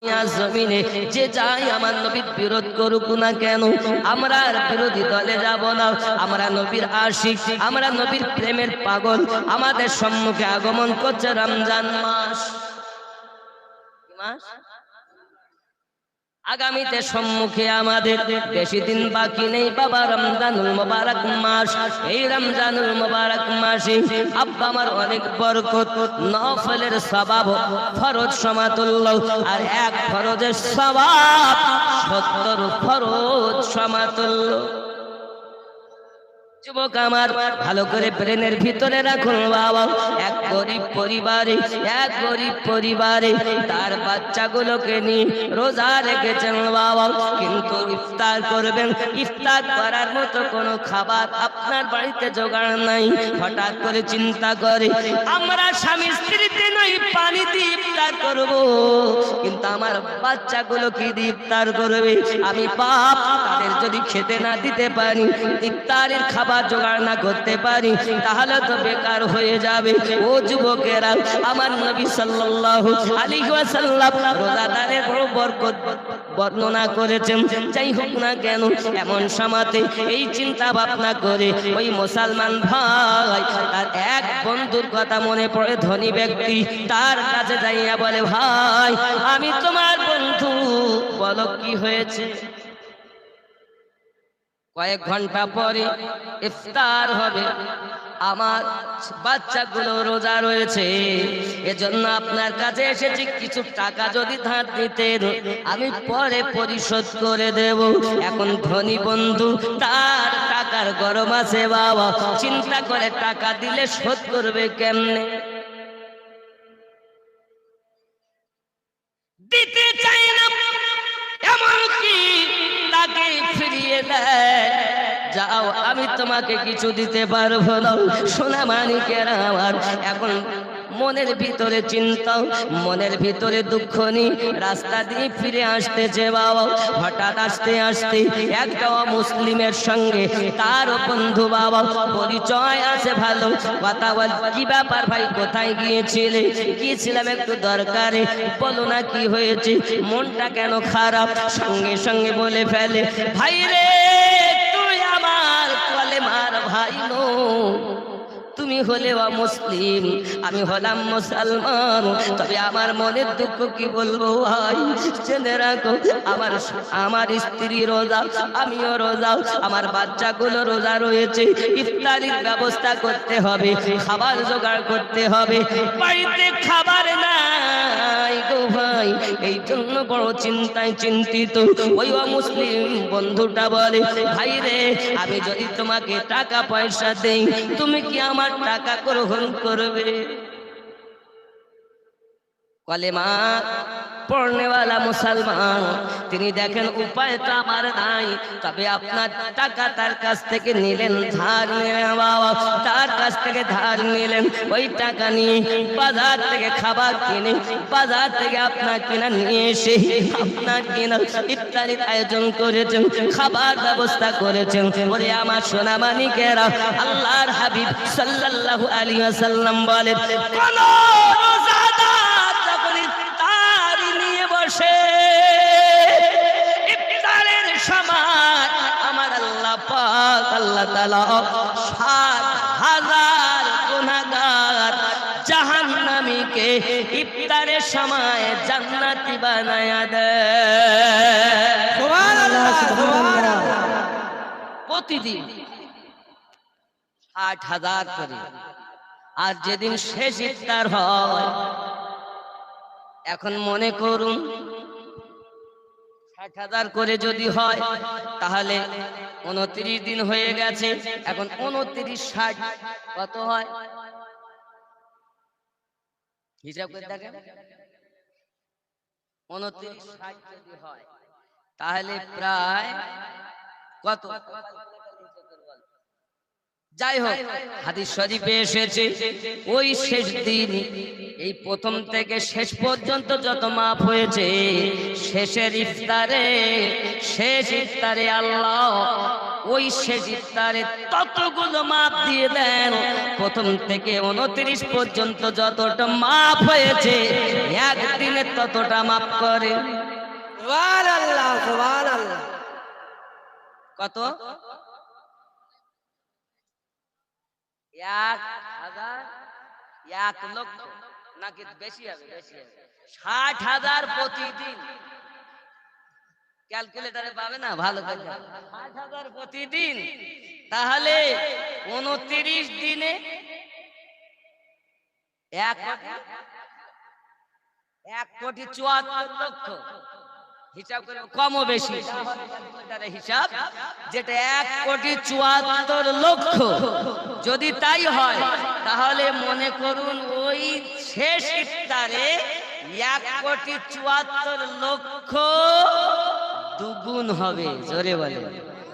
জমিনে যে যাই আমার নবীর বিরোধ করুক না কেন, আমরা আর বিরোধী দলে যাব না। আমরা নবীর আশিক, আমরা নবীর প্রেমের পাগল। আমাদের সম্মুখে আগমন করছে রমজান মাস। আগামীতে সম্মুখে আমাদের বেশি দিন বাকি নেই বাবা, রমজানুল মুবারক মাস। এই রমজানুল মুবারক মাসে আব্বা আমার অনেক বরকত, নফলের সওয়াব, ফরজ সমাতুল্য, আর এক ফরজের সওয়াব 70 ফরজ সমাতুল্য। যুবক আমার ভালো করে ব্রেনের ভিতরে রাখুন বাবা, এক গরিব পরিবারে তার বাচ্চাগুলোকে নিয়ে রোজা রেখেছেন বাবা, কিন্তু ইফতার করবেন, ইফতার করার মতো কোনো খাবার আপনার বাড়িতে জোগাড় নাই। হঠাৎ করে চিন্তা করে আমরা স্বামী স্ত্রীতে নই পানি দিয়ে ইফতার করব, কিন্তু আমার বাচ্চাগুলো কি দিয়ে ইফতার করবে? আমি বাপ, তাদের যদি খেতে না দিতে পারি, ইফতারের খাবার জোগাড় না করতে পারি, তাহলে তো বেকার হয়ে যাবে। ও যুবকেরা, আমার নবী সাল্লাল্লাহু আলাইহি ওয়াসাল্লাম রোজাদারের বরকত বর্ণনা করেছেন। যাই হোক না কেন, এমন সময়তে এই চিন্তা ভাবনা করে ওই মুসলমান ভাই তার এক বন্ধুর কথা মনে পড়ে, ধনী ব্যক্তি, তার কাছে যাইয়া বলে, ভাই আমি তোমার বন্ধু, বলো কি হয়েছে? কয়েক ঘন্টা পরে ইফতার হবে, আমার বাচ্চাগুলো রোজা রয়েছে, এজন্য আপনার কাছে এসেছি। কিছু টাকা যদি ধার দিতেন আমি পরে পরিশোধ করে দেব। এখন ধনী বন্ধু, তার টাকার গরম আছে বাবা, চিন্তা করে টাকা দিলে শোধ করবে কেমনে? দিতে চাই না, এমনকি তাকে ফিরিয়ে দেয়, যাও আমি তোমাকে কিছু দিতে পারবো না। সোনা মানিকেরা আমার, এখন মনের ভিতরে চিন্তা, মনের ভিতরে দুঃখ নিয়ে রাস্তা দিয়ে ফিরে আসতেছে বাবা। হঠাৎ আসতে একটা মুসলিমের সঙ্গে তার বন্ধু বাবা পরিচয় আছে ভালো, কথা বল, কি ব্যাপার ভাই, কোথায় গিয়েছিলে? গিয়েছিলাম একটু দরকারে, বলো না কি হয়েছে, মনটা কেন খারাপ? সঙ্গে সঙ্গে বলে ফেলে, ভাই রে তুই আমার কলেমার ভাই নো, তুমি হলে মুসলিম, আমি হলাম মুসলমান, তবে আমার মনের দুঃখ কি বলবো ভাই, জেনে রাখো আমার স্ত্রী রোজা, আমিও রোজা, আমার বাচ্চাগুলো রোজা রয়েছে, ইফতারির ব্যবস্থা করতে হবে, খাবার জোগাড় করতে হবে, বাড়িতে খাবার নাই গো ভাই, এই জন্য বড় চিন্তায় চিন্তিত। ওই মুসলিম বন্ধুটা বলে, ভাই রে আমি যদি তোমাকে টাকা পয়সা দেই, তুমি কি আমার টাকা গ্রহণ করবে? কলেমা পড়নেওয়ালা মুসলমান, তিনি দেখেন উপায় তো আমার নাই, তবে আপনার টাকা তার কাছ থেকে নিলেন, ধার নিলেন বাবা, তার কাছ থেকে ধার নিলেন, ওই টাকা নিয়ে বাজার থেকে খাবার কিনে, বাজার থেকে আপনার কিনা নিয়ে এসে আপনার কিনা ইফতারির আয়োজন করেছেন, খাবার ব্যবস্থা করেছেন। ওরে আমার সোনা মানিকেরা, আল্লাহর হাবিব সাল্লাল্লাহু আলাইহি ওয়াসাল্লাম বলেন, কোন রোজাদার যখন ইফতারি নিয়ে বসে, ইফতারের সময় আমার আল্লাহ পাক আল্লাহ তাআলা ৭,০০০ গুনাহগার জাহান্নামীকে ইফতারের সময় জান্নাতি বানায়া দেয়। সুবহানাল্লাহ, সুবহানাল্লাহ। প্রতিদিন ৬০,০০০ করে। আর যেদিন শেষ ইফতার হয়, এখন মনে করুন ৬০,০০০ করে যদি হয়, তাহলে ২৯ দিন হয়ে গেছে, এখন ২৯ ৬০ কত হয় হিসাব করে দেখেন। ২৯ ৬০ যদি হয়, তাহলে প্রায় কত? যাই হোক, হাদিস শরীফে এসেছে ওই শেষ দিন, এই প্রথম থেকে শেষ পর্যন্ত যত মাপ হয়েছে, শেষ ইফতারে আল্লাহ ওই শেষ ইফতারে ততগুলো মাপ দিয়ে দেন, প্রথম থেকে 29 পর্যন্ত যতটা মাপ হয়েছে একদিনে ততটা মাপ করে। সুবহানাল্লাহ সুবহানাল্লাহ। কত? 1000, 1 লক্ষ নাকি বেশি হবে? বেশি হবে, 60,000 প্রতিদিন। ক্যালকুলেটরে পাবে না, ভালো করে 60,000 প্রতিদিন। তাহলে 29 দিনে 1,74,00,000 হিসাব করে কম ও বেশি হিসাব, যেটা 1,74,00,000। যদি তাই হয় তাহলে মনে করুন ওই শেষ ইফতারে 1,74,00,000 দুগুণ হবে। জোরে বলে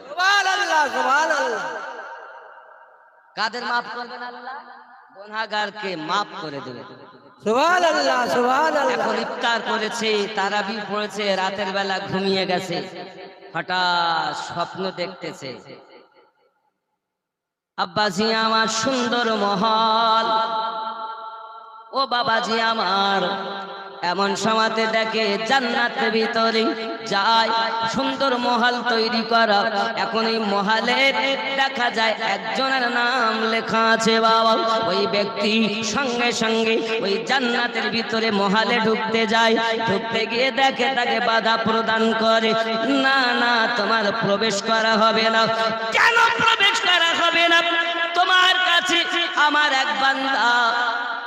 সুবহানাল্লাহ সুবহানাল্লাহ। কাদের মাফ করবেন আল্লাহ? গুনাহগারকে মাফ করে দেবেন। সুবহানাল্লাহ সুবহানাল্লাহ। এখন ইফতার করেছে, তারাবি পড়েছে, রাতের বেলা ঘুমিয়ে গেছে, হঠাৎ স্বপ্ন দেখতেছে, আব্বাজি আমার সুন্দর মহল, ও বাবাজি আমার। এমন সময়তে দেখে জান্নাতের ভিতরে যায় সুন্দর মহল তৈরি করা। এখন এই মহলে দেখা যায় একজনের নাম লেখা আছে বাবা। ওই ব্যক্তি সঙ্গে সঙ্গে ওই জান্নাতের ভিতরে মহলে ঢুকতে যায়, ঢুকতে গিয়ে দেখে তাকে বাধা প্রদান করে, না না তোমার প্রবেশ করা হবে না। কেন প্রবেশ করা হবে না? তোমার কাছে আমার এক বান্দা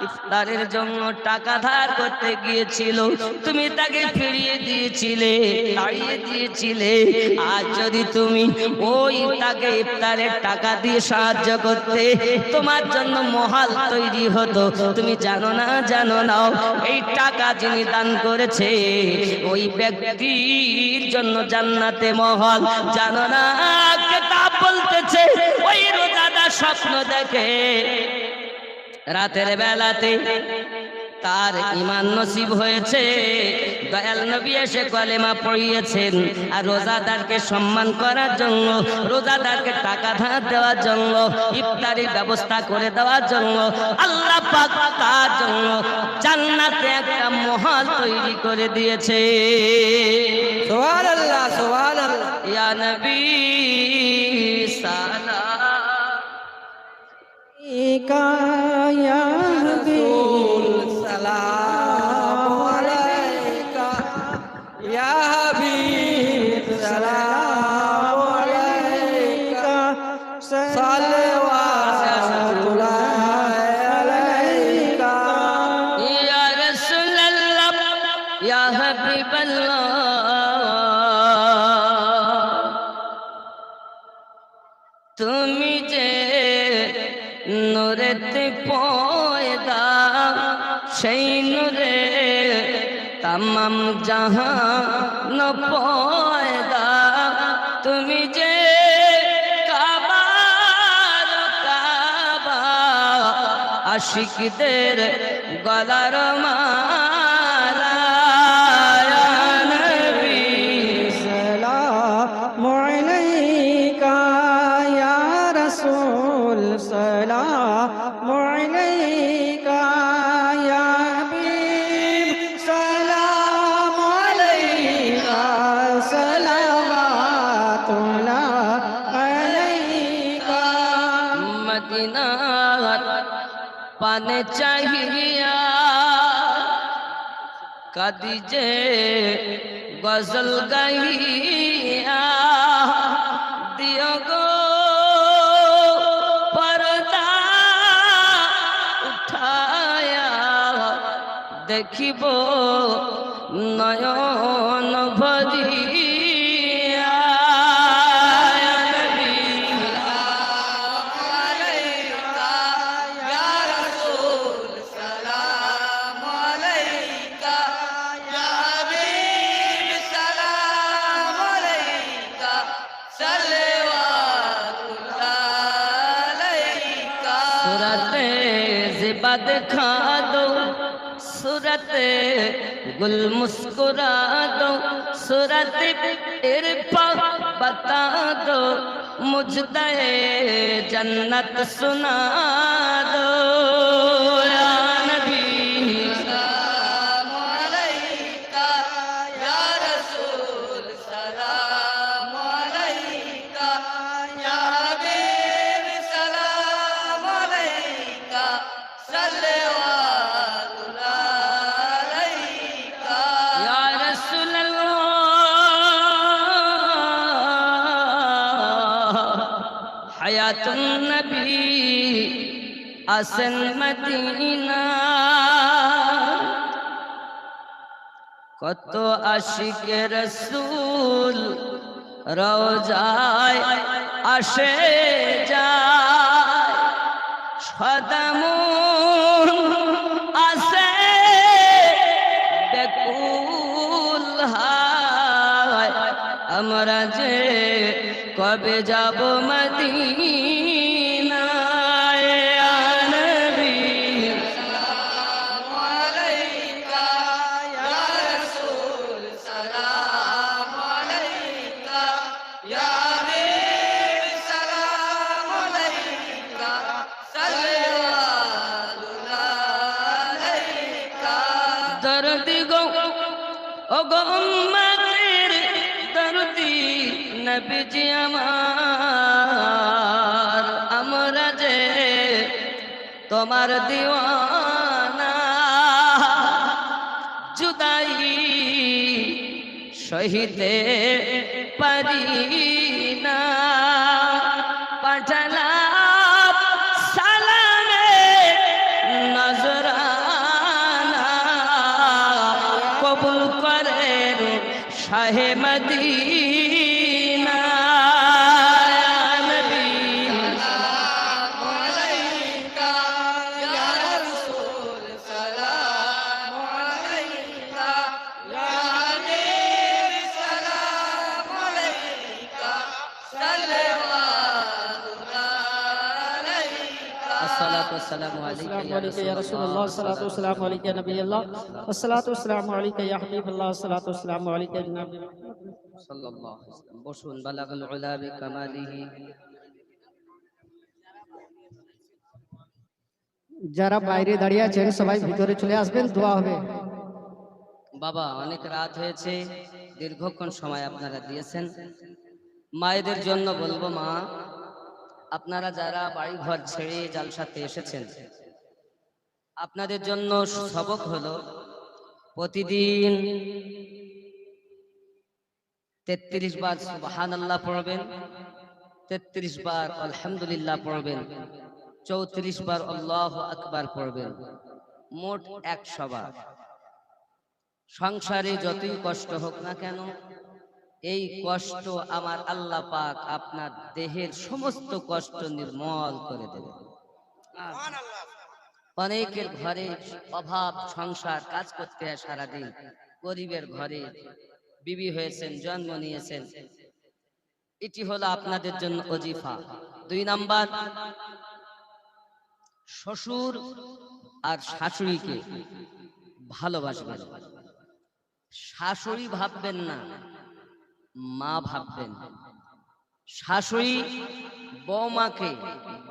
ইফতারের জন্য টাকা ধার করতে গিয়েছিল, তুমি তাকে ফিরিয়ে দিয়েছিলে, তাড়িয়ে দিয়েছিলে। আর যদি তুমি ওই তাকে ইফতারের টাকা দিয়ে সাহায্য করতে, তোমার জন্য মহল তৈরি হতো। তুমি জানো না, জানো না এই টাকা যিনি দান করেছে ওই ব্যক্তির জন্য জান্নাতে মহল। জানো না কিতাব বলতেছে ওই রোজাদার স্বপ্ন দেখে রাতের বেলাতে তার ঈমান নসিব হয়েছে, দয়াল নবী এসে কলেমা পড়িয়েছেন। আর রোজাদারকে সম্মান করার জন্য, রোজাদারকে টাকা ধার দেওয়ার জন্য, ইফতারির ব্যবস্থা করে দেওয়ার জন্য আল্লাহ পাক তার জন্য জান্নাতে একটা মহল তৈরি করে দিয়েছে। সুবহানাল্লাহ সুবহানাল্লাহ। ইয়া নবী সালাম या रसूल सलाम अलैका, या हबीब सलाम अलैका, सल्लल्लाहु अलैका, या रसूल अल्लाह या हबीब अल्लाह। তুমি যে নূরেতে পয়দা, সেই নূরে তামাম জাহান পয়দা। তুমি যে কাবার কাবা, আশিকদের গলার মালা। ইয়া নবী सलाम अलैका, या रसूल सलाम अलैका, या हबीब सलाम अलैका, सलावतुल्लाह अलैका। मदीना पाने चाहिए कदीजे गजल गैया, दियो गो पर्दा उठाया, देखिब नयन भरिया। सूरते ज़िबा दिखा दो, सूरते गुल मुस्कुरा दो, सूरत इरफा बता दो, मुझे जन्नत सुना दो या नबी सलाम अलैका या रसूल सलाम अलैका या हबीब सलाम अलैका सल्लल्लाहु अलैका या रसूल हयातुन नबी असन मदीना কত আশিকে রসূল রওজায় আসে যায় সদামুন আসে বেকুল হায় আমরা যে কবে যাব মদিনায় ইয়া নবী সালাম আলাইকা ইয়া রাসূল সালাম আলাইকা ইয়া হাবিব সালাম আলাইকা সাল্লাল্লাহু আলাইকা দরদি গো ও গো উম্মতের দরদি নবীজি আমার আমরা যে তোমার দিওয়ানা জুদাই সহিতে পারি না পাঠালাম সালামে নজরানা কবুল করেন শাহে মদিনা السلام عليك يا رسول الله الصلاة والسلام عليك يا نبي الله والصلاة والسلام عليك يا حبيب الله الصلاة والسلام عليك يا نبي صلى الله عليه وسلم بشر بلغ العلا بكماله যারা বাইরে দাঁড়িয়ে আছেন সবাই ভিতরে চলে আসবেন দোয়া হবে বাবা অনেক রাত হয়েছে দীর্ঘক্ষণ সময় আপনারা দিয়েছেন মায়েদের জন্য বলবো মা আপনারা যারা বাড়ি ঘর ছেড়ে জালসাতে এসেছেন আপনাদের জন্য সবক হলো প্রতিদিন 33 বার সুবহানাল্লাহ পড়বেন 33 বার আলহামদুলিল্লাহ পড়বেন 34 বার আল্লাহু আকবার পড়বেন মোট 100 বার সংসারে যতই কষ্ট হোক না কেন এই কষ্ট আমার আল্লাহ পাক আপনার দেহের সমস্ত কষ্ট নির্মল করে দেবে অনেকের ঘরে অভাব সংসার কাজ করতে হয় সারাদিন গরিবের ঘরে বিবি হয়েছেন জন্ম নিয়েছেন এটি হলো আপনাদের জন্য ওজিফা 2 নাম্বার শ্বশুর আর শাশুড়িকে ভালোবাসবেন শাশুড়ি ভাববেন না মা ভাববেন শাশুড়ি বৌমাকে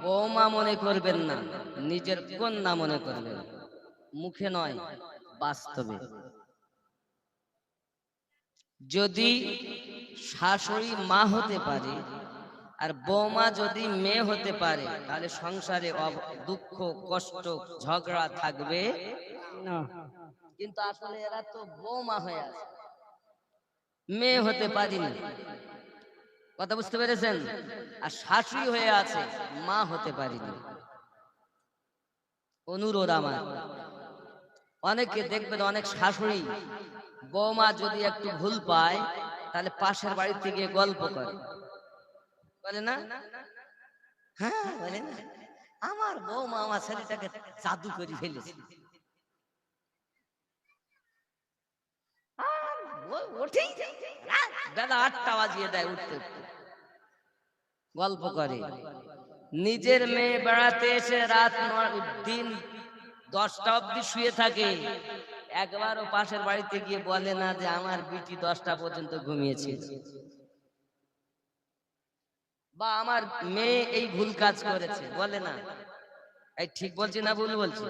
বৌমা মনে করবেন না নিজের কন্যা মনে করবেন মুখে নয় বাস্তবে যদি শাশুড়ি মা হতে পারে আর বৌমা যদি মেয়ে হতে পারে তাহলে সংসারে দুঃখ কষ্ট ঝগড়া থাকবে না কিন্তু আসলে এরা তো বৌমা হয়ে আছে মেয়ে হতে পারিনি কথা বুঝতে পেরেছেন আর শাশুড়ি হয়ে আছে মা হতে পারিনি অনুরোধ আমার অনেকে দেখবেন অনেক শাশুড়ি বৌমা যদি একটু ভুল পায় তাহলে পাশের বাড়ি থেকে গল্প করে বলে না হ্যাঁ বলে না আমার বৌমা আমার ছেলেটাকে জাদু করে ফেলেছে বেলা 8টা বাজিয়ে দেয় উঠতে উঠতে গল্প করে নিজের মেয়ে বেড়াতে এসে রাত দিন 10টা অবধি শুয়ে থাকে একবারও পাশের বাড়িতে গিয়ে বলে না যে আমার বিটি 10টা পর্যন্ত ঘুমিয়েছে বা আমার মেয়ে এই ভুল কাজ করেছে, বলে না এই ঠিক বলছি না ভুল বলছি?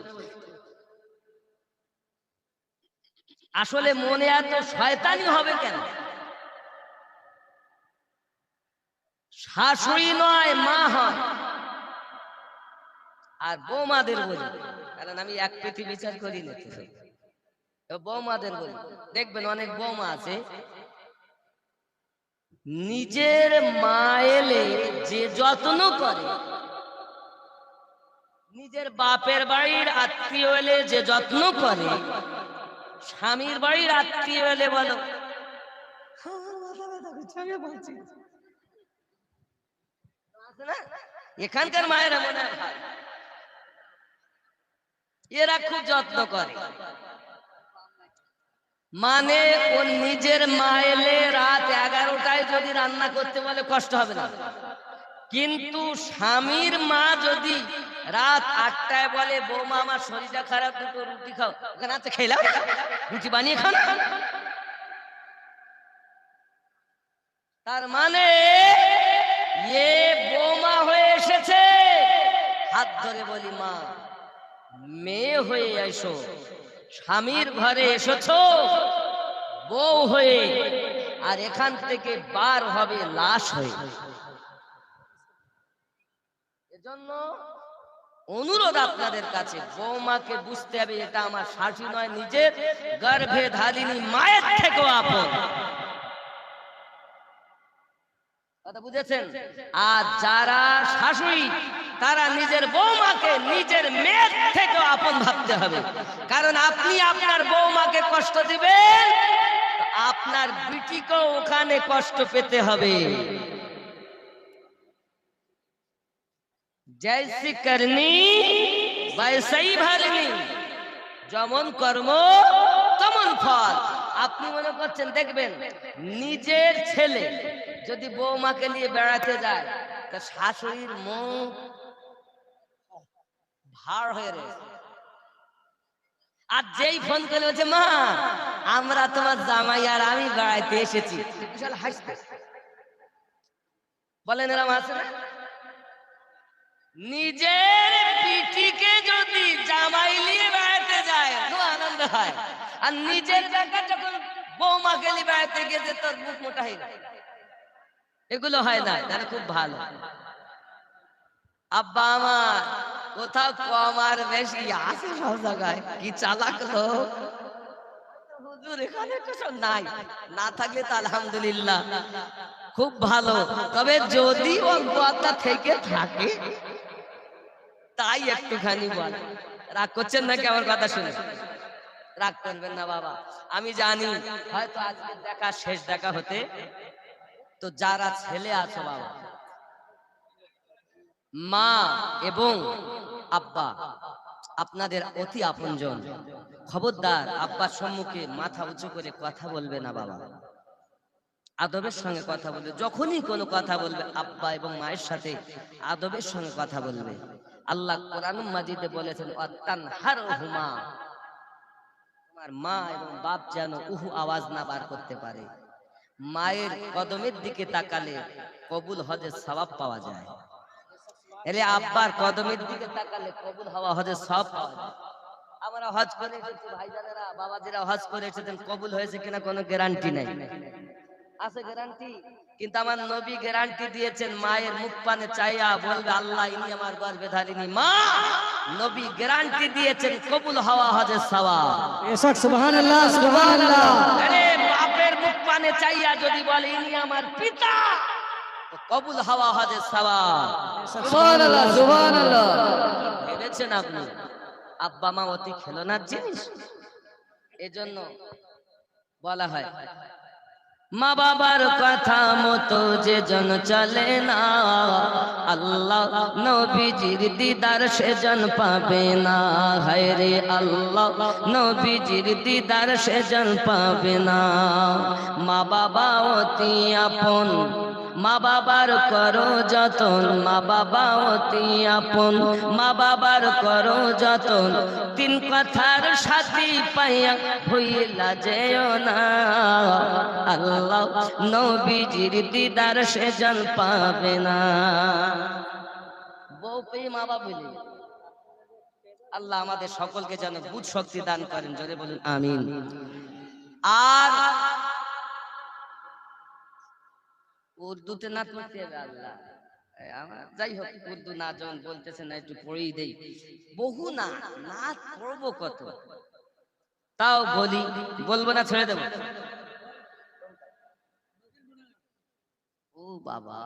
আসলে মনে এত শয়তানি হবে কেন? শাশুড়ি নয় মা হয়। আর বৌমাদের বলি, কারণ আমি এক পেটি বিচার করি না, বৌমাদের বলি, দেখবেন অনেক বৌমা আছে নিজের মা এলে যে যত্ন করে, নিজের বাপের বাড়ির আত্মীয় এলে যে যত্ন করে, স্বামীর বাড়ির আত্মীয় এলে বলো এখানকার মায়েরা মনে হয় এরা খুব যত্ন করে, মানে ও নিজের মা এলে রাত 11টায় যদি রান্না করতে বলে কষ্ট হবে না, কিন্তু স্বামীর মা যদি রাত 8টায় বলে বৌমা আমার শরীরটা খারাপ, দুটো রুটি খাও, ওখানে আছে খেলাম, রুটি বানিয়ে খাও না, তার মানে এ বৌমা হয়ে এসেছে। হাত ধরে বলি মা, মেয়ে হয়ে এসো, স্বামীর ঘরে এসেছো বউ হয়ে, আর এখান থেকে বার হবে লাশ হয়ে। এজন্য অনুরোধ আপনাদের কাছে, বৌমাকে বুঝতে হবে এটা আমার শাশুড়ি নয়, নিজের গর্ভে ধারিণী মায়ের থেকেও আপন। কথা বুঝেছেন? আর যারা শাশুড়ি তারা নিজের বৌমাকে নিজের মেয়ের থেকেও আপন ভাবতে হবে, কারণ আপনি আপনার বৌমাকে কষ্ট দিবেন, আপনার বিটিকেও ওখানে কষ্ট পেতে হবে। जैसी करनी वैसी भरनी, যেমন কর্ম তেমন ফল। আপনি মনে করছেন দেখবেন নিজের ছেলে যদি বৌমাকে নিয়ে বেড়াতে যায় তা শাশুড়ির মুখ ভার হয়ে রয়েছে, আর যেই ফোন করে বলছে মা আমরা তোমার জামাই আর আমি বেড়াইতে এসেছি, হাসতে বলেন এরম আছে না? নিজের পিঠিকে যদি জামাই নিয়ে বেড়াতে যায় তো আনন্দ হয়, আর নিজের দেখা যখন বৌমাকে নিয়ে বেড়াতে গেছে তোর মুখ মোটা হয়ে যায়, এগুলো হয় না। তাহলে খুব ভালো। আব্বা আমার কোথাও কম আর বেশি আছে সব জায়গায়, কি চালাক লোক হুজুর, এখানে কিছু নাই, না থাকলে তো আলহামদুলিল্লাহ খুব ভালো। তবে যদি অল্পতা থেকে থাকে তাই একটুখানি বল। রাগ করছেন নাকি আমার কথা শুনে? রাগ করবেন না বাবা, আমি জানি হয়তো আজকে দেখা শেষ দেখা হতে, তো যারা ছেলে আছো বাবা, মা এবং আব্বা আপনাদের অতি আপনজন, খবরদার আব্বার সম্মুখে মাথা উঁচু করে কথা বলবে না বাবা, আদবের সঙ্গে কথা বলবে। যখনই কোনো কথা বলবে আব্বা এবং মায়ের সাথে আদবের সঙ্গে কথা বলবে। আল্লাহ কোরআনুল মাজিদে বলেছেন ওয়াতানহারহুমা, তোমার মা এবং বাপ যেন উহু আওয়াজ না বার করতে পারে। মায়ের কদমের দিকে তাকালে কবুল হজের সওয়াব পাওয়া যায়, এলে আব্বার কদমের দিকে তাকালে কবুল হওয়া হজের সওয়াব পাওয়া যায়। আমরা হজ করে এসেছি ভাইজানেরা, বাবাজিরা হজ করে এসেছেন, কবুল হয়েছে কিনা কোনো গ্যারান্টি নাই, আছে গ্যারান্টি? কিন্তু আমার নবী গ্যারান্টি দিয়েছেন, মায়ের মুখ পানে চাইয়া বলবে আল্লাহ ইনি আমার গর্ভে ধারিণী মা, নবী গ্যারান্টি দিয়েছেন কবুল হওয়া হজের সওয়াব। বেশক সুবহানাল্লাহ সুবহানাল্লাহ। আরে বাপের মুখ পানে চাইয়া যদি বলে ইনি আমার পিতা, তো কবুল হওয়া হজের সওয়াব। সুবহানাল্লাহ সুবহানাল্লাহ। ভেবেছেন আপনি আব্বা মা অতি খেলনার জিনিস? এজন্য বলা হয় মা বাবার কথা মতো যে জন চলে না, আল্লাহ নবীজির দিদার সে জন পাবে না। হায় রে আল্লাহ নবীজির দিদার সে জন পাবে না। মা বাবা অতি আপন, মা বাবার করো যতন, মা বাবা অতি আপন, মা বাবার করো যতন, তিন কথার সাথী পাইয়া ভুইলা যেও না। আল্লাহ নবীজির দিদার সে জন পাবে না। বউ পেয়ে মা বাবা বলি আল্লাহ আমাদের সকলকে যেন বুঝ শক্তি দান করেন, জোরে বলুন আমিন। আর উর্দুতে না পড়তে হবে আল্লাহ, যাই হোক উর্দু না যখন বলতেছে না একটু পড়েই দেই। বহু না নাচ পড়বো কত, তাও বলি, বলবো না ছেড়ে দেবো। ও বাবা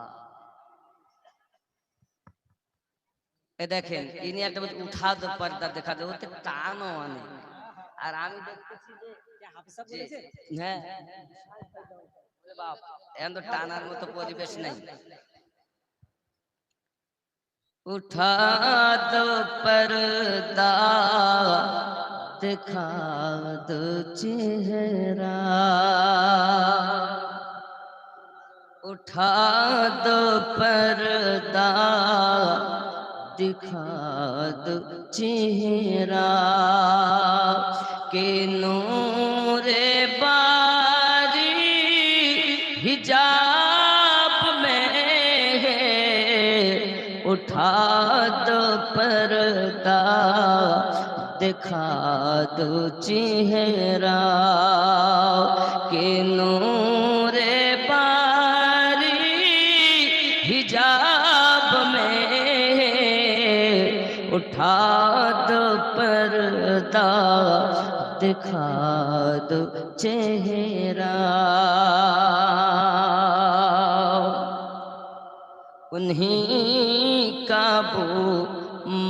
এ দেখেন ইনি একটা উঠা দো পর্দা দেখা দে, ওতে টানও অনেক। আর আমি দেখতেছি যে হ্যাঁ এখন তো টানার মতো পরিবেশ নেই। উঠা দো পর্দা দেখা দো চেহারা, উঠা দো পর্দা दिखा दो चेहरा के नूरे बारी हिजाब में है, उठा दो पर्दा दिखा दो चेहरा के नूरे बारी हिजाब में उठा दो पर्दा दिखा दो चेहरा। उन्हीं का वो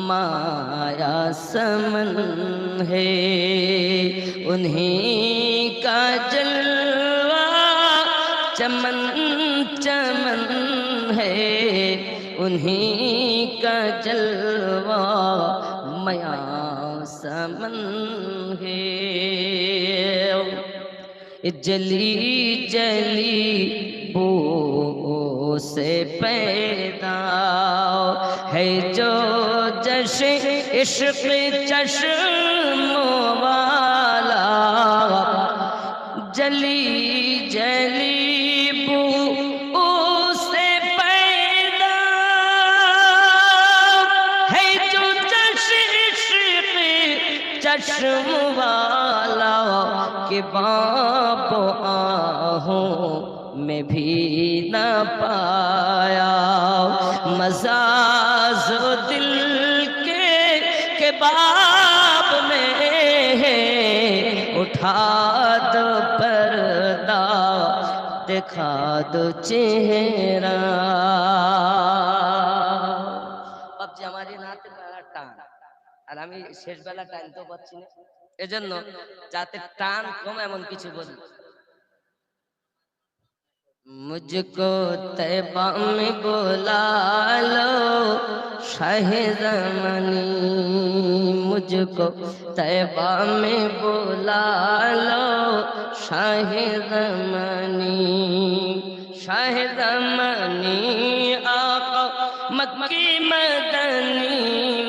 माया समन है, उन्हीं का जलवा चमन चमन है, उन्हीं का जलवा माया समन है। जली जली बो से पैदा है जो जश्न इश्क चश्म वाला, जली जली बो से पैदा है जो जश्न इश्क चश्म वाला, के बाप आहों में भी न पाया मज़ा जो दिल के बाब में है, उठा दो पर्दा दिखा दो चेहरा। বাপজি আমার এই নাতে টান, আর আমি শেষ বেলা টানতেও পারছি না, এজন্য যাতে টান কম এমন কিছু বলি। मुझको तैबा में बुला लो शाह ज़मानी, मुझको तैबा में बुला लो शाह ज़मानी, शाह ज़मानी आका मक्की मदनी,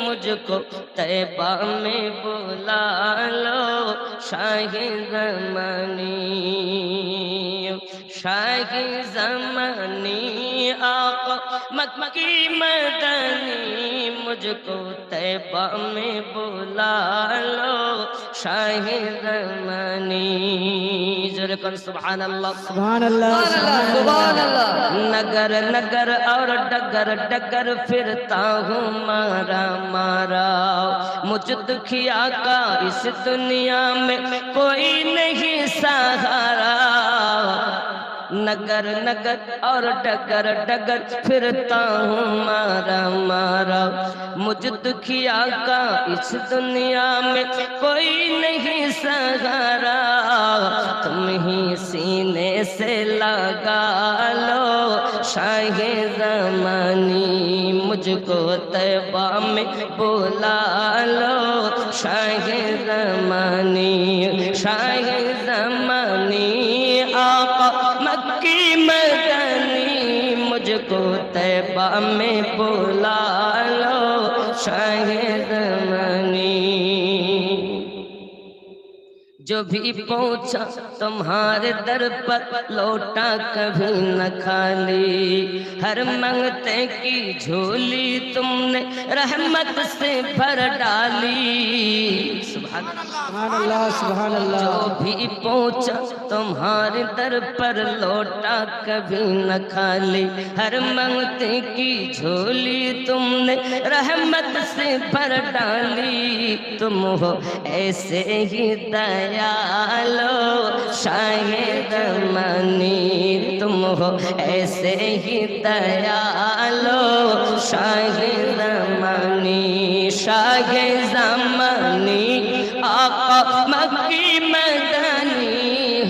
मुझको तैबा में बुला लो शाह ज़मानी, शाह ज़मानी आका मक्की मदनी, मुझको तैबा में बुला लो शाह ज़मानी। जोरे कौन सुभान अल्लाह सुभान अल्लाह सुभान अल्लाह। नगर नगर और डगर डगर फिरता हूँ मारा मारा, मुझ दुखिया का इस दुनिया में कोई नहीं सहारा। नगर नगर और डगर डगर फिरता हूँ मारा मारा, मुझ दुखिया का इस दुनिया में कोई नहीं सहारा। तुम ही सीने से लगा लो शाह ज़मानी, मुझको तैबा में बुला लो शाह ज़मानी, शाह ज़मानी आका मक्की मदनी, को तैबा में बुला लो शाहिद मनी। जो भी पहुंचा तुम्हारे दर पर लौटा कभी न खाली। हर मंगते की झोली तुमने रहमत से भर डाली। सुभान अल्लाह सुभान अल्लाह। जो भी पहुंचा तुम्हारे दर पर लौटा कभी न खाली। हर मंगते की झोली तुमने रहमत से भर डाली। तुम हो ऐसे ही दयालो शाहिद मनी। तुम हो ऐसे ही दयालो शाहिद मनी। शाहिद ज़मानी आका मक्की मदनी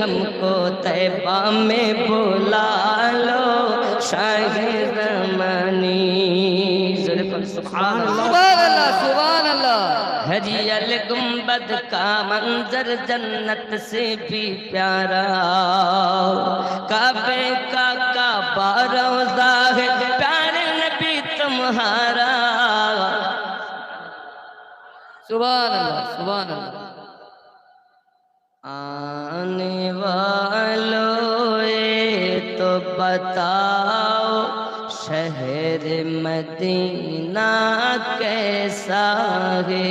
हमको तैबा में बुला लो शाहिद मनी। सुभान अल्लाह सुभान अल्लाह। हरियल गुंबद का मंजर जन्नत से भी प्यारा। काबे का काबा रोज़ा है प्यारे नबी तुम्हारा। सुभान अल्लाह सुभान अल्लाह। आने वालों ये तो बताओ शहर मदीना कैसा है।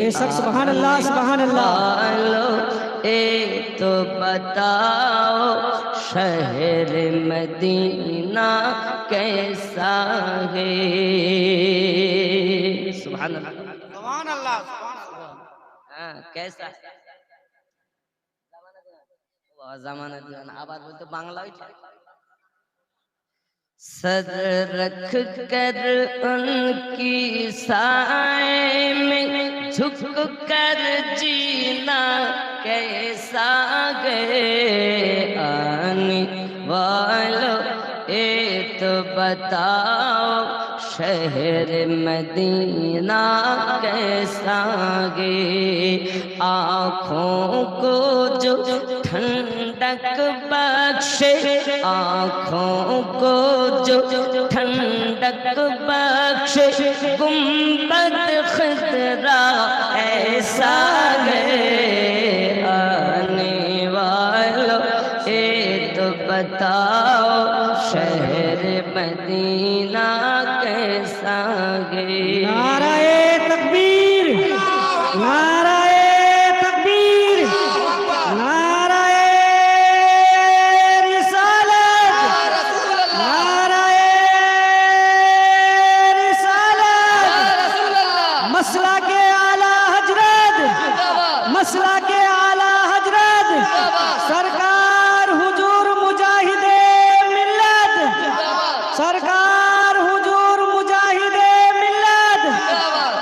बेशक सुभान अल्लाह सुभान अल्लाह। ए तो बताओ शहर मदीना कैसा है। सुभान अल्लाह सुभान अल्लाह। हाँ कैसा जमाना दीवाना आबाद बोलते बांग्ला सर रख कर उनकी साए में झुक कर जीना कैसा गए। आने वालों ए तो बताओ शहर मदीना कैसा गे। आँखों को जो ठंडक बख्शे। आँखों को जो ठंडक बख्शे। गुंबद खतरा ऐसा गे। आने वालों ए तो बताओ शहर मदीना कैसा गे। नाराए तकबीर नाराए तकबीर नाराए रिसालत नाराए रिसालत। मसला के आला हजरत मसला के आला हजरत सरकार हुजूर मुजाहिदे मिल्लत। सरकार हुजूर मुजाहिदे मिल्लत।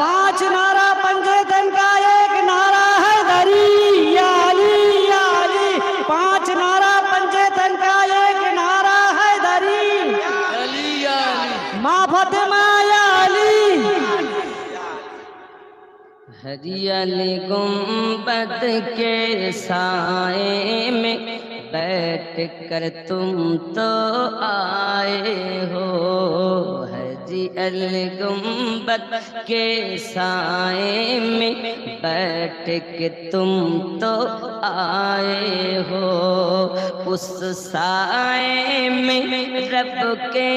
पांच नारा पंजेतन का एक नारा है दरी या अली। पांच नारा पंजेतन का एक नारा है दरी माँ फतेमा या अली। हरियाली गुंबद के साए में बैठ कर तुम तो आए हो। हरियाली गुंबद के साए में बैठ के तुम तो आए हो। उस साए में रब के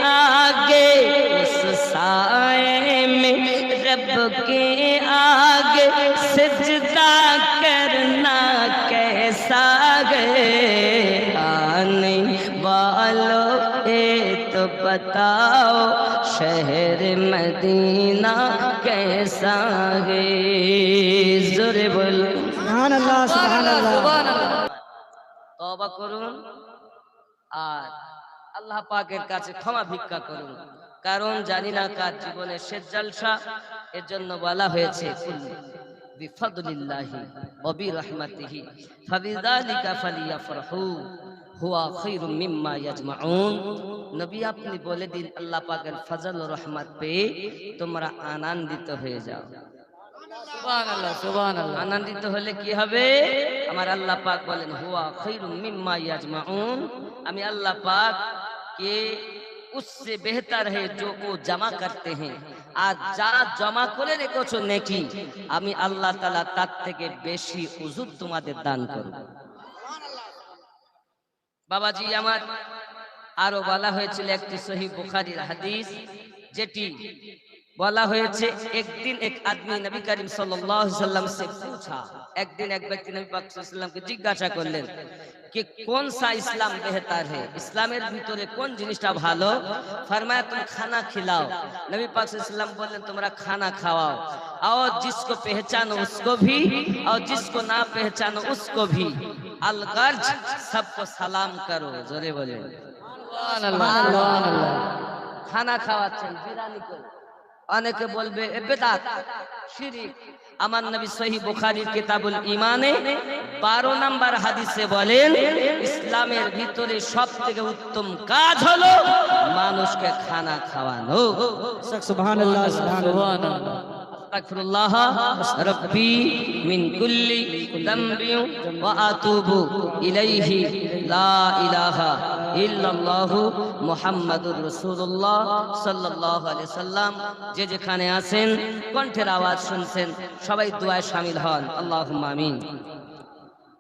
आगे उस साए में रब के आगे सजदा करना कैसा गए। आने वालों ए तो बताओ शहर मदीना कैसा है। जोरे बोलो सुभान अल्लाह सुभान अल्लाह। तौबा করুন আর আল্লাহ পাকের কাছে ক্ষমা ভিক্ষা করুন। কারণ জানি না কার জীবনের শেষ জলসা। এর জন্য বলা হয়েছে বিফাদলিল্লাহি ওয়া বিরহমাতিহি ফাবিযালিকা ফালিয়াফরাহু হুয়া খায়রুম মিম্মা ইয়াজমাউন। নবী আপনি বলে দিন আল্লাহ পাকের ফজল ও রহমত পেয়ে তোমরা আনন্দিত হয়ে যাও। সুবহানাল্লাহ সুবহানাল্লাহ। আনন্দিত হলে কি হবে? আমার আল্লাহ পাক বলেন হুয়া খায়রুম মিম্মা ইয়াজমাউন। আমি আল্লাহ পাক কে उससे बेहतर है जो वो जमा करते हैं আর যারা জমা করে রেখেছো নেকি আমি আল্লাহ তাআলা তার থেকে বেশি উজুর তোমাদের দান করব বাবাজি আমার আরো বলা হয়েছিল একটি সহিহ বুখারীর হাদিস যেটি বলা হয়েছে একদিন এক আদমি নবী করিম সাল্লাল্লাহু আলাইহি ওয়াসাল্লাম से पूछा একদিন এক ব্যক্তি নবী পাক সাল্লাল্লাহু আলাইহি ওয়াসাল্লামকে জিজ্ঞাসা করলেন कि कौन सा इस्लाम बेहतर है इस्लामेर ভিতরে কোন জিনিসটা ভালো फरमाया तुम खाना खिलाओ नबी पाक सल्लल्लाहु अलैहि वसल्लम बोले तुम्हारा खाना खाओ और जिसको पहचानो उसको भी और जिसको ना पहचानो उसको भी अलगर्ज सबको सलाम करो जोरे बोले खाना খাওয়াচ্ছেন বিরানি করে অনেকে বলবে এ বেদাত শিরক আমার নবী সহিহ বুখারীর কিতাবুল ঈমানে 12 নম্বর হাদিসে বলেন ইসলামের ভিতরে সবথেকে উত্তম কাজ হলো মানুষকে খানা খাওয়ানো সুবহানাল্লাহ সুবহানাল্লাহ আস্তাগফিরুল্লাহ রাব্বি মিন কুল্লি যামবি ওয়া আতুবু ইলাইহি লা ইলাহা ইল্লাল্লাহু মুহাম্মাদুর রাসূলুল্লাহ সাল্লাল্লাহু আলাইহি সাল্লাম যে যেখানে আছেন কণ্ঠের আওয়াজ শুনছেন সবাই দুআয় শামিল হন আল্লাহুম্মা আমিন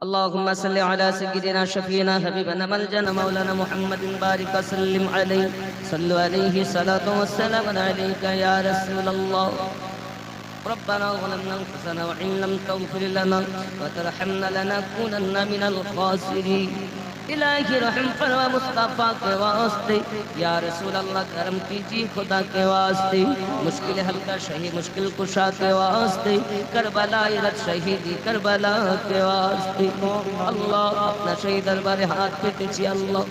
اللهم صل على سيدنا شفينا حبيبنا ملجنا مولانا محمد بارك وسلم عليه صلوا عليه صلاة والسلام عليك يا رسول الله ربنا ظلمنا انفسنا وان لم تغفر لنا وترحمنا لنكونن من الخاسرين इलाही रहम फरमा मुस्तफा के वास्ते या रसूल अल्लाह करम कीजिए खुदा के वास्ते मुश्किल हल कर शही मुश्किल कुशा के वास्ते करबला इरत शहीदी करबला के वास्ते अल्लाह अपना शहीद दरबारे हाथ पेतेছি अल्लाह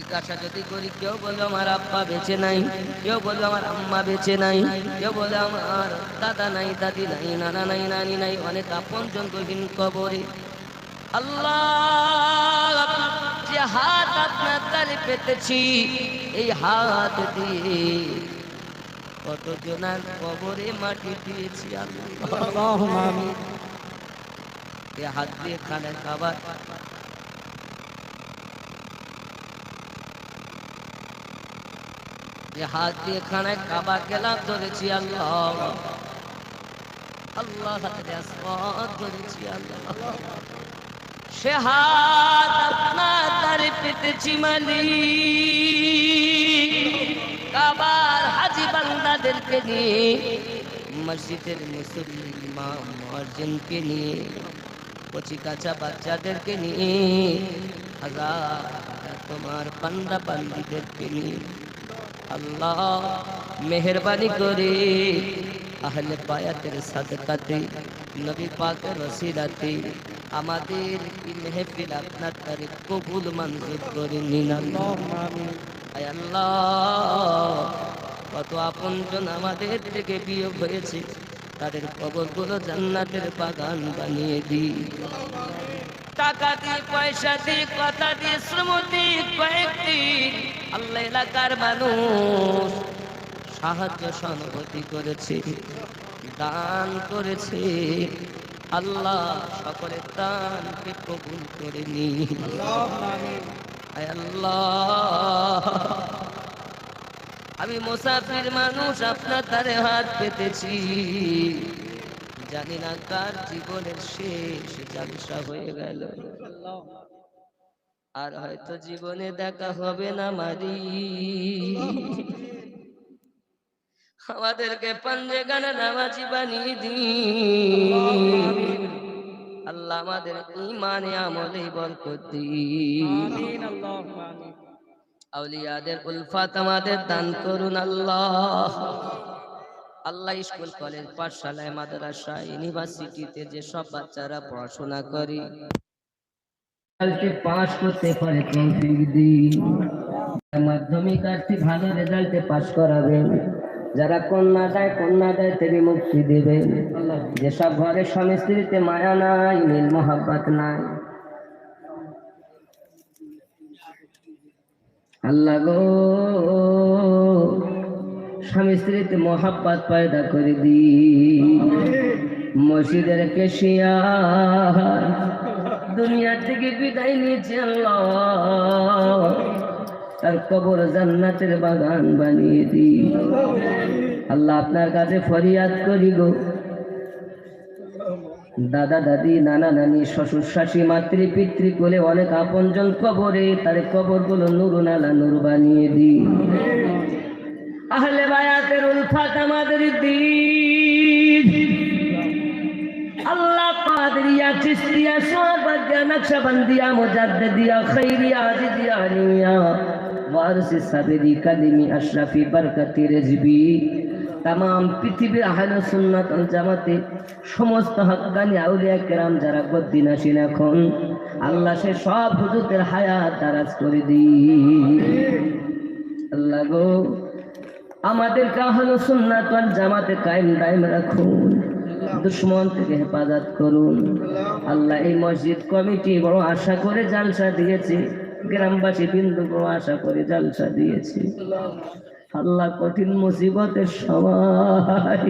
জিজ্ঞাসা যদি করি কেউ বলে আমার আব্বা বেঁচে নাই কেউ বলে আমার আম্মা বেঁচে নাই কেউ বলে আমার দাদা নাই দাদি নাই নানা নাই নানি নাই অনেক আপনজন গহীন কবরে আল্লাহ যে হাত আপনার তালে পেতেছি এই হাত দিয়ে কতজনের কবরে মাটি দিয়েছি আল্লাহুম্মা আমিন এই হাত দিয়ে খানা খাবার ये हाथ দিয়ে খানায় কাবা গেলাম ধরেছি আল্লাহ আল্লাহ হাতে আসমান ধরেছি আল্লাহ সে হাত আপনার তারে পেতেছি মালিক কাবার হাজি বান্দাদেরকে নিয়ে মসজিদের মুসল্লি ইমাম মুয়াজ্জিনকে নিয়ে কচি কাঁচা বাচ্চাদেরকে নিয়ে হাজার তোমার বান্দা বান্দীদেরকে নিয়ে আল্লাহ মেহেরবানি করে আহলে বায়াতের সাদকাতে নবী পাকের ওসিলাতে আমাদের এই মেহফিল আপনার তারিখ কবুল মঞ্জুর করে নিন আল্লাহুম্মা আমিন আয় আল্লাহ কত আপনজন আমাদের থেকে বিয়োগ হয়েছে তাদের কবরগুলো জান্নাতের বাগান বানিয়ে দিই টাকা দিয়ে পয়সা দিয়ে কথা দিয়ে শ্রম দিয়ে কয়েকটি আল্লাহ এলাকার মানুষ সাহায্য সহানুভূতি করেছে দান করেছে আল্লাহ সকলের দানকে কবুল করে নি আল্লাহ আমি মুসাফির মানুষ আপনার দ্বারে হাত পেতেছি জানি না কার জীবনের শেষ জালসা হয়ে গেল আর হয়তো জীবনে দেখা হবে না মারি আমাদেরকে পাঞ্জে গানে নামাজি বানিয়ে দিন আল্লাহ আমাদের ঈমানে আমলে বরকত দিন আমিন আল্লাহুম্মা আমিন আউলিয়াদের উলফাত আমাদের দান করুন আল্লাহ আল্লাহ স্কুল কলেজ পাঠশালায় মাদ্রাসা ইউনিভার্সিটিতে যে সব বাচ্চারা পড়াশোনা করে পাস করতে পারে তৌফিক দিন মাধ্যমিক আর্থিক ভালো রেজাল্টে পাস করাবেন যারা কন্যা দেয় তিনি মুক্তি দেবেন যেসব ঘরে স্বামী স্ত্রীতে মায়া নাই মিল মোহাব্বত নাই আল্লাহ গো স্বামী স্ত্রীতে মোহাব্বত পয়দা করে দি মসজিদের কেশিয়া দুনিয়া থেকে বিদায় নিয়েছে আল্লাহ তার কবর জান্নাতের বাগান বানিয়ে দিন। আল্লাহ আপনার কাছে ফরিয়াদ করি গো, দাদা দাদি, নানা নানি, শ্বশুর শাশি, মাতৃ পিতৃ কোলে অনেক আপনজন কবরে, তার কবরগুলো নুরুন আলা নূর বানিয়ে দিন। আহলে বায়াতের উলফাত আমাদের দিন। আল্লাহ কাদরিয়া, চিশতিয়া, সোহবাদিয়া, নকশবন্দিয়া, মুজাদ্দিদিয়া, খৈরিয়া, আজিজিয়া, আলিমিয়া, ওয়ারসি সাবেরি, কালিমি, আশরাফি, বরকতি, রেজবি, तमाम পৃথিবীর আহলে সুন্নাত ওয়াল জামাতে সমস্ত হক্কানি আউলিয়া কেরাম যারা গদ্দিনাসীন এখন, আল্লাহ সে সব হুজুরদের হায়াত দারাজ করে দিন। আল্লাহ গো, আমাদেরকে আহলে সুন্নাত ওয়াল জামাতে কায়েম দায়েম রাখুন, দুশমন থেকে হেফাজত করুন। আল্লাহ এই মসজিদ কমিটি বড় আশা করে জালসা দিয়েছে, গ্রামবাসী বিন্দু বড় আশা করে জালসা দিয়েছে। আল্লাহ কঠিন মুসিবতের সময়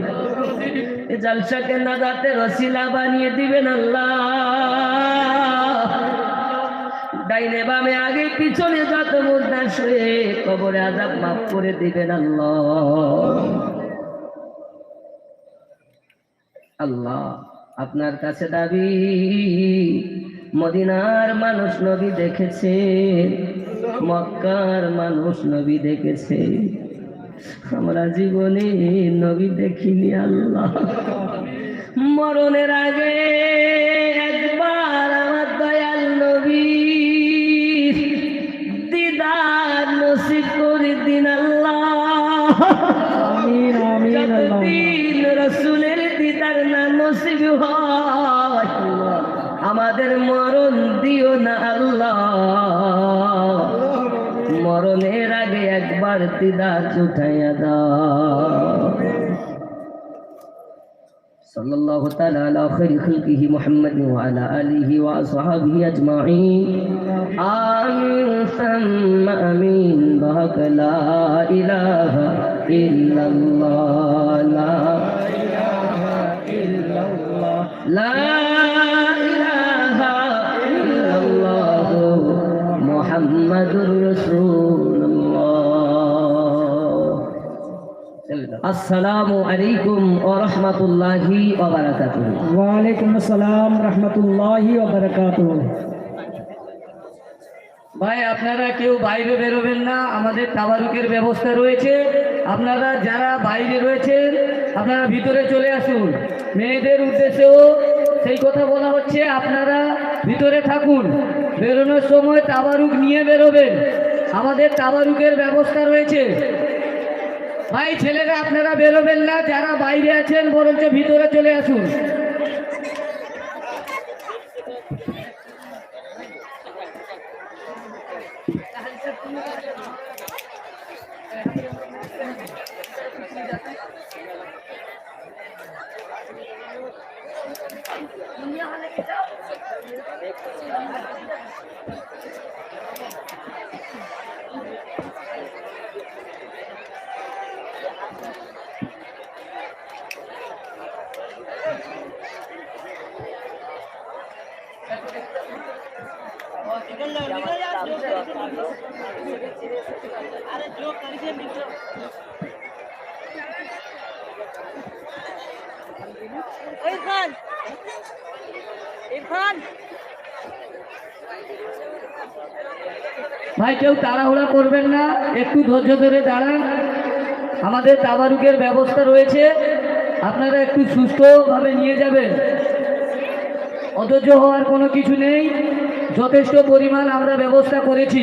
এই জালসাকে নাজাতের ওসিলা বানিয়ে দিবেন আল্লাহ। ডাইনে বামে আগে পিছনে যত মুর্দার শুয়ে কবরে আযাব মাফ করে দিবেন আল্লাহ। আল্লাহ আপনার কাছে দাবি, মদিনার মানুষ নবী দেখেছে, মক্কার মানুষ নবী দেখেছে, আমরা জীবনে নবী দেখিনি। আল্লাহ মরণের আগে একবার আমার দয়াল নবী দিদার নসিব করে দিন আল্লাহ। আমিন আমিন আল্লাহ। যতদিন রাসূলের দিদার না নসিব হয়, আমাদের মরণ দিও না আল্লাহ। মরণের আগে একবার দিদার উঠাইয়া দাও। সাল্লাল্লাহু তাআলা আলা খায়রি খালকিহি মুহাম্মাদ ওয়া আলা আলিহি ওয়া আসহাবিহি আজমাইন। আমিন সাম্মা আমিন। বারাক লা ইলাহা ইল্লাল্লাহ, লা ইলাহা ইল্লাল্লাহ, লা ইলাহা ইল্লাল্লাহ, মুহাম্মাদুর রাসূলুল্লাহ। আসসালামু আলাইকুম ওয়া রাহমাতুল্লাহি ওয়া বারাকাতুহু। ওয়া আলাইকুম আসসালাম রাহমাতুল্লাহি ওয়া বারাকাতুহু। ভাই আপনারা কেউ বাইরে বেরোবেন না, আমাদের তাবারুকের ব্যবস্থা রয়েছে। আপনারা যারা বাইরে রয়েছেন আপনারা ভিতরে চলে আসুন। মেয়েদের উদ্দেশ্যেও সেই কথা বলা হচ্ছে, আপনারা ভিতরে থাকুন, বেরোনোর সময় তাবারুক নিয়ে বেরোবেন, আমাদের তাবারুকের ব্যবস্থা রয়েছে। ভাই ছেলেরা আপনারা বেরোবেন না, যারা বাইরে আছেন বরঞ্চ ভিতরে চলে আসুন। ভাই কেউ তাড়াহুড়া করবেন না, একটু ধৈর্য ধরে দাঁড়ান, আমাদের তাবারুকের ব্যবস্থা রয়েছে, আপনারা একটু সুস্থভাবে নিয়ে যাবেন। অধৈর্য হওয়ার কোনো কিছু নেই, যথেষ্ট পরিমাণ আমরা ব্যবস্থা করেছি।